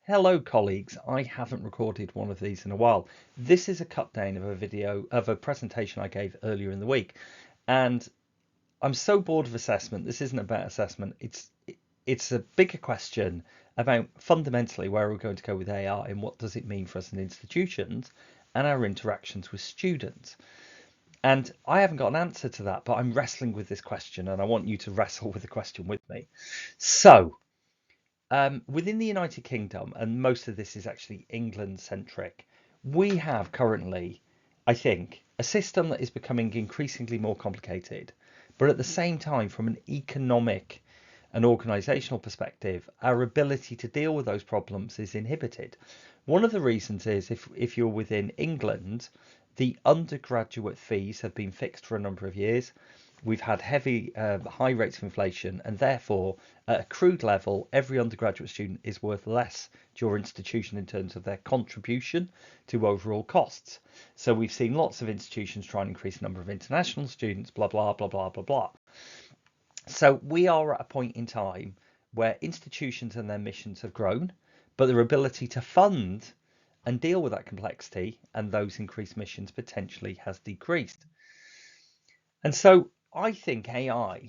Hello colleagues, I haven't recorded one of these in a while. This is a cut down of a video of a presentation I gave earlier in the week. And I'm so bored of assessment. This isn't about assessment. It's a bigger question about fundamentally where we're going to go with AI and what does it mean for us in institutions and our interactions with students. And I haven't got an answer to that, but I'm wrestling with this question and I want you to wrestle with the question with me. So, within the United Kingdom, and most of this is actually England centric, we have currently, I think, a system that is becoming increasingly more complicated. But at the same time, from an economic and organisational perspective, our ability to deal with those problems is inhibited. One of the reasons is if you're within England, the undergraduate fees have been fixed for a number of years. We've had high rates of inflation, and therefore, at a crude level, every undergraduate student is worth less to your institution in terms of their contribution to overall costs. So we've seen lots of institutions try and increase the number of international students, blah, blah, blah, blah, blah, blah. So we are at a point in time where institutions and their missions have grown, but their ability to fund and deal with that complexity and those increased missions potentially has decreased. And so I think AI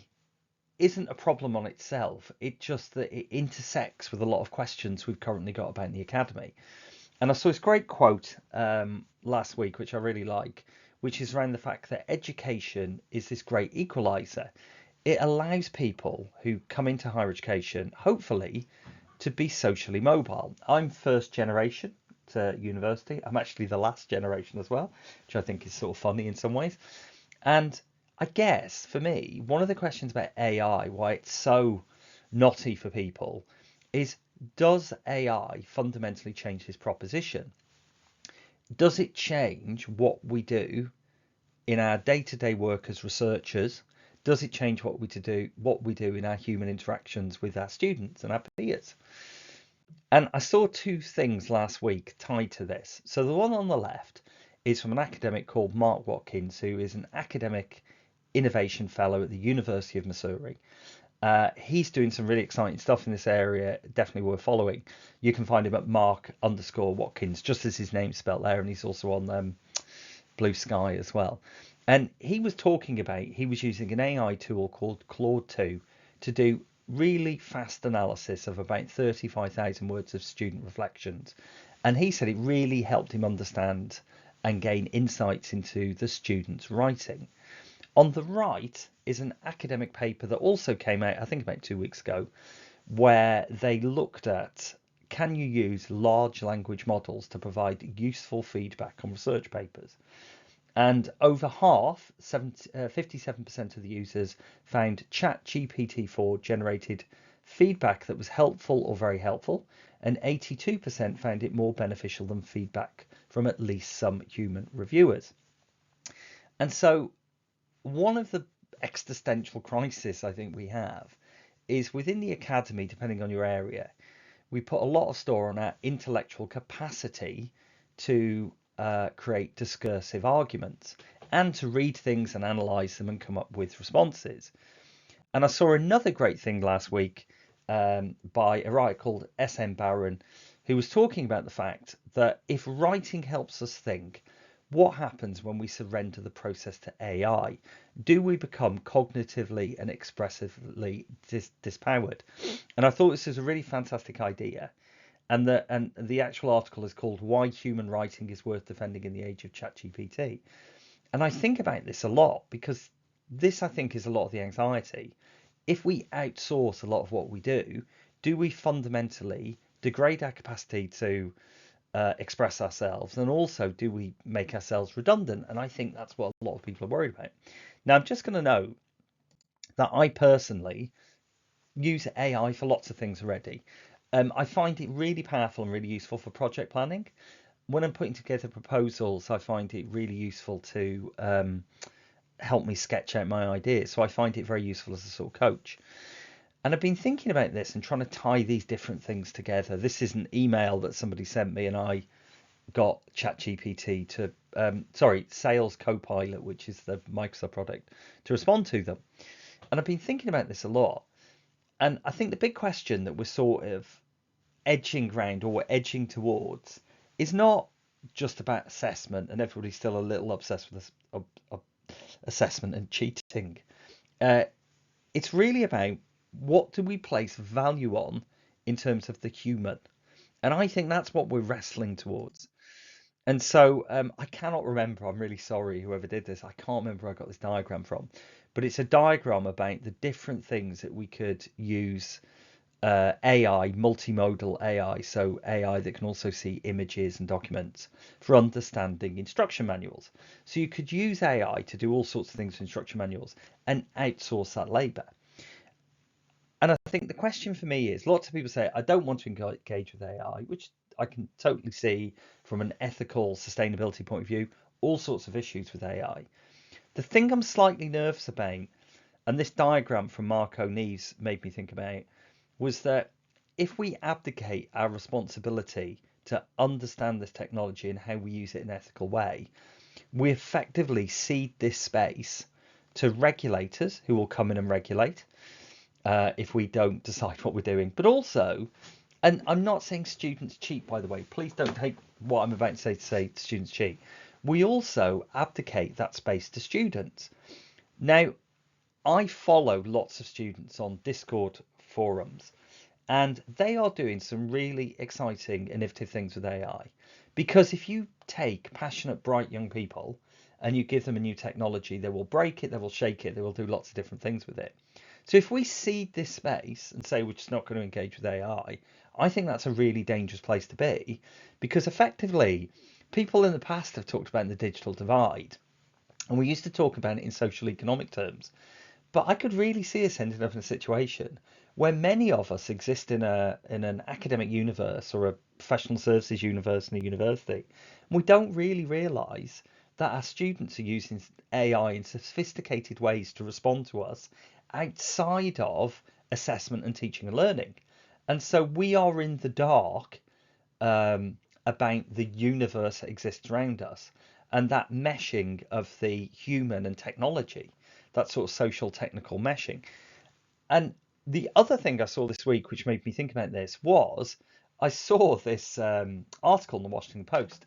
isn't a problem on itself. It just that it intersects with a lot of questions we've currently got about the academy. And I saw this great quote last week, which I really like, which is around the fact that education is this great equalizer. It allows people who come into higher education, hopefully, to be socially mobile. I'm first generation to university. I'm actually the last generation as well, which I think is sort of funny in some ways. And I guess for me, one of the questions about AI, why it's so knotty for people, is does AI fundamentally change this proposition? Does it change what we do in our day-to-day work as researchers? Does it change what we do in our human interactions with our students and our peers? And I saw two things last week tied to this. So the one on the left is from an academic called Mark Watkins, who is an academic innovation fellow at the University of Missouri. He's doing some really exciting stuff in this area, definitely worth following. You can find him at Mark_Watkins, just as his name's spelled there, and he's also on Blue Sky as well. And he was talking about, he was using an AI tool called Claude 2 to do really fast analysis of about 35,000 words of student reflections. And he said it really helped him understand and gain insights into the students' writing. On the right is an academic paper that also came out, I think about 2 weeks ago, where they looked at can you use large language models to provide useful feedback on research papers? And over half, 57% of the users found ChatGPT-4 generated feedback that was helpful or very helpful, and 82% found it more beneficial than feedback from at least some human reviewers. And so one of the existential crises I think we have is within the academy, depending on your area, we put a lot of store on our intellectual capacity to create discursive arguments and to read things and analyze them and come up with responses. And I saw another great thing last week by a writer called S.M. Barron, who was talking about the fact that if writing helps us think, what happens when we surrender the process to AI? Do we become cognitively and expressively dispowered? And I thought this was a really fantastic idea. And the actual article is called "Why Human Writing is Worth Defending in the Age of ChatGPT." And I think about this a lot because this, I think, is a lot of the anxiety. If we outsource a lot of what we do we fundamentally degrade our capacity to express ourselves, and also do we make ourselves redundant? And I think that's what a lot of people are worried about. Now, I'm just going to note that I personally use AI for lots of things already. I find it really powerful and really useful for project planning. When I'm putting together proposals, I find it really useful to help me sketch out my ideas. So I find it very useful as a sort of coach. And I've been thinking about this and trying to tie these different things together. This is an email that somebody sent me, and I got ChatGPT to, Sales Copilot, which is the Microsoft product, to respond to them. And I've been thinking about this a lot. And I think the big question that we're sort of edging round or we're edging towards is not just about assessment, and everybody's still a little obsessed with assessment and cheating. Uh, it's really about what do we place value on in terms of the human, and I think that's what we're wrestling towards. And so I cannot remember. I'm really sorry, whoever did this. I can't remember where I got this diagram from, but it's a diagram about the different things that we could use AI, multimodal AI, so AI that can also see images and documents for understanding instruction manuals. So you could use AI to do all sorts of things for instruction manuals and outsource that labor. And I think the question for me is, lots of people say, I don't want to engage with AI, which I can totally see from an ethical sustainability point of view, all sorts of issues with AI. The thing I'm slightly nervous about, and this diagram from Mark O'Neill's made me think about, was that if we abdicate our responsibility to understand this technology and how we use it in an ethical way, we effectively cede this space to regulators who will come in and regulate if we don't decide what we're doing. But also, and I'm not saying students cheat, by the way, please don't take what I'm about to say students cheat. We also abdicate that space to students. Now, I follow lots of students on Discord forums, and they are doing some really exciting, innovative things with AI. Because if you take passionate, bright young people and you give them a new technology, they will break it, they will shake it, they will do lots of different things with it. So if we cede this space and say we're just not going to engage with AI, I think that's a really dangerous place to be, because effectively, people in the past have talked about the digital divide, and we used to talk about it in social economic terms. But I could really see us ending up in a situation where many of us exist in an academic universe or a professional services universe in a university, and we don't really realise that our students are using AI in sophisticated ways to respond to us outside of assessment and teaching and learning. And so we are in the dark about the universe that exists around us and that meshing of the human and technology, that sort of social technical meshing. And the other thing I saw this week, which made me think about this, was I saw this article in the Washington Post,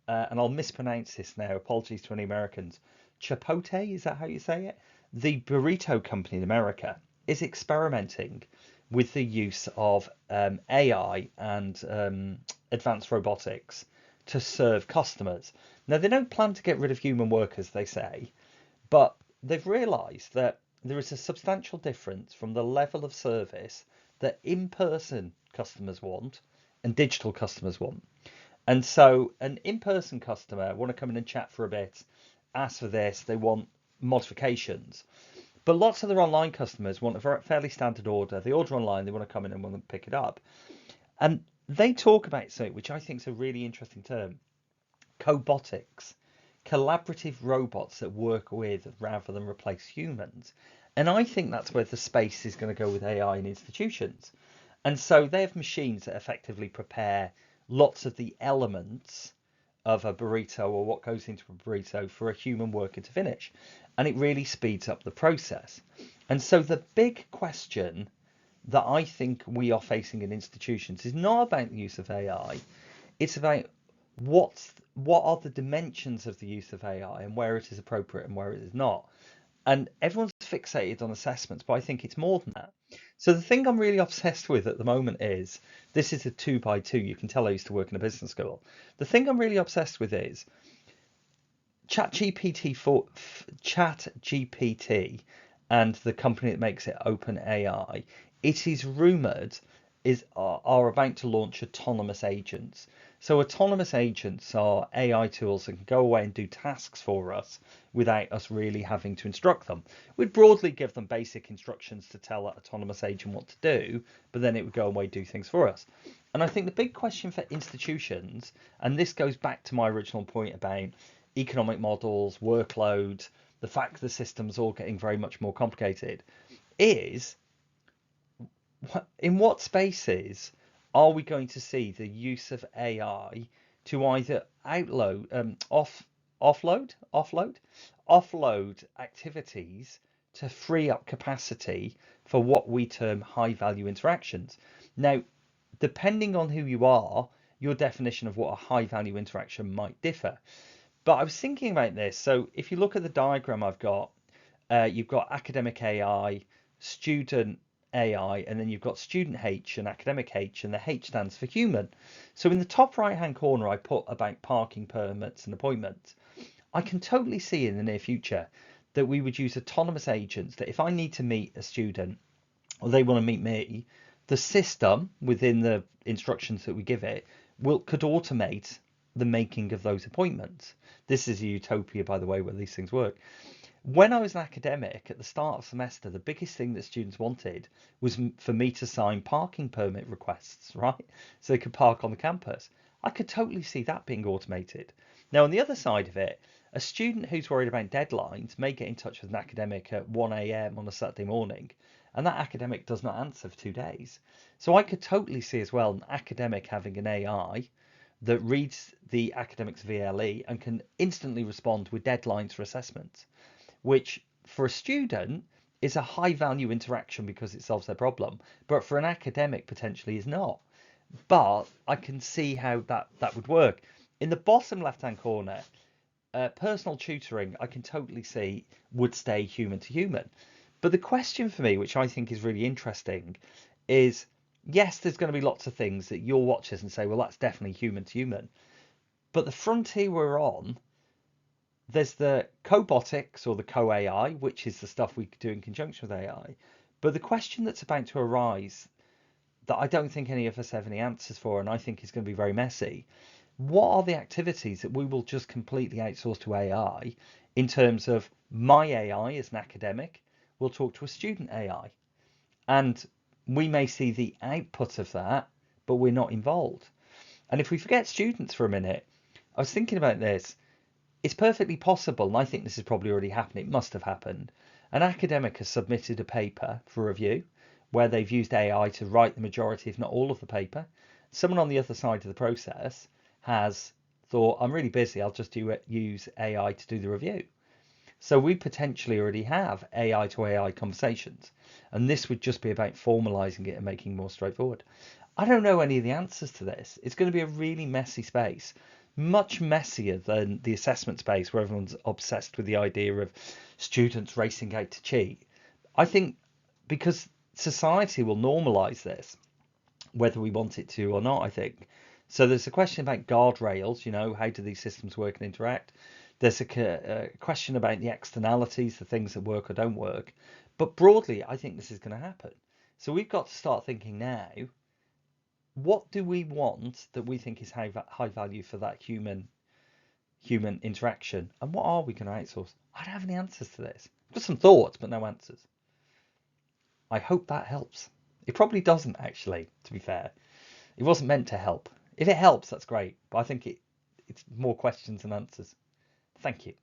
and I'll mispronounce this now. Apologies to any Americans. Chipotle, is that how you say it? The burrito company in America is experimenting with the use of AI and advanced robotics to serve customers. Now, they don't plan to get rid of human workers, they say, but they've realised that there is a substantial difference from the level of service that in-person customers want and digital customers want. And so an in-person customer want to come in and chat for a bit, ask for this, they want modifications. But lots of their online customers want a very fairly standard order. They order online, they want to come in and want to pick it up. And they talk about something which I think is a really interesting term, cobotics, collaborative robots that work with rather than replace humans. And I think that's where the space is going to go with AI in institutions. And so they have machines that effectively prepare lots of the elements of a burrito or what goes into a burrito for a human worker to finish. And it really speeds up the process. And so the big question that I think we are facing in institutions is not about the use of AI. It's about what are the dimensions of the use of AI and where it is appropriate and where it is not. And everyone's fixated on assessments, but I think it's more than that. So the thing I'm really obsessed with at the moment is, this is a 2 by 2. You can tell I used to work in a business school. The thing I'm really obsessed with is ChatGPT and the company that makes it OpenAI. It is rumored are about to launch autonomous agents. So autonomous agents are AI tools that can go away and do tasks for us without us really having to instruct them. We'd broadly give them basic instructions to tell that autonomous agent what to do, but then it would go away and do things for us. And I think the big question for institutions, and this goes back to my original point about economic models, workload, the fact the system's all getting very much more complicated, is in what spaces are we going to see the use of AI to either offload activities to free up capacity for what we term high value interactions? Now, depending on who you are, your definition of what a high value interaction might differ. But I was thinking about this. So if you look at the diagram I've got, you've got academic AI, student AI, and then you've got student H and academic H, and the H stands for human. So in the top right hand corner, I put about parking permits and appointments. I can totally see in the near future that we would use autonomous agents that if I need to meet a student or they want to meet me, the system within the instructions that we give it could automate the making of those appointments. This is a utopia, by the way, where these things work. When I was an academic at the start of semester, the biggest thing that students wanted was for me to sign parking permit requests, right? So they could park on the campus. I could totally see that being automated. Now, on the other side of it, a student who's worried about deadlines may get in touch with an academic at 1 a.m. on a Saturday morning, and that academic does not answer for 2 days. So I could totally see as well an academic having an AI that reads the academic's VLE and can instantly respond with deadlines for assessments, which for a student is a high value interaction because it solves their problem, but for an academic potentially is not. But I can see how that would work. In the bottom left hand corner, personal tutoring, I can totally see would stay human to human. But the question for me, which I think is really interesting, is yes, there's going to be lots of things that you'll watch this and say, well, that's definitely human to human. But the frontier we're on, there's the cobotics or the co-AI, which is the stuff we do in conjunction with AI. But the question that's about to arise that I don't think any of us have any answers for, and I think is going to be very messy. What are the activities that we will just completely outsource to AI in terms of my AI as an academic will talk to a student AI? And we may see the output of that, but we're not involved. And if we forget students for a minute, I was thinking about this. It's perfectly possible, and I think this is probably already happened, it must have happened. An academic has submitted a paper for review where they've used AI to write the majority, if not all, of the paper. Someone on the other side of the process has thought, I'm really busy, I'll just use AI to do the review. So we potentially already have AI to AI conversations, and this would just be about formalizing it and making it more straightforward. I don't know any of the answers to this. It's going to be a really messy space, much messier than the assessment space where everyone's obsessed with the idea of students racing out to cheat. I think because society will normalize this, whether we want it to or not, I think. So there's a question about guardrails, how do these systems work and interact? There's a question about the externalities, the things that work or don't work. But broadly, I think this is going to happen. So we've got to start thinking now, what do we want that we think is high value for that human interaction? And what are we going to outsource? I don't have any answers to this. Just some thoughts, but no answers. I hope that helps. It probably doesn't, actually, to be fair. It wasn't meant to help. If it helps, that's great. But I think it's more questions than answers. Thank you.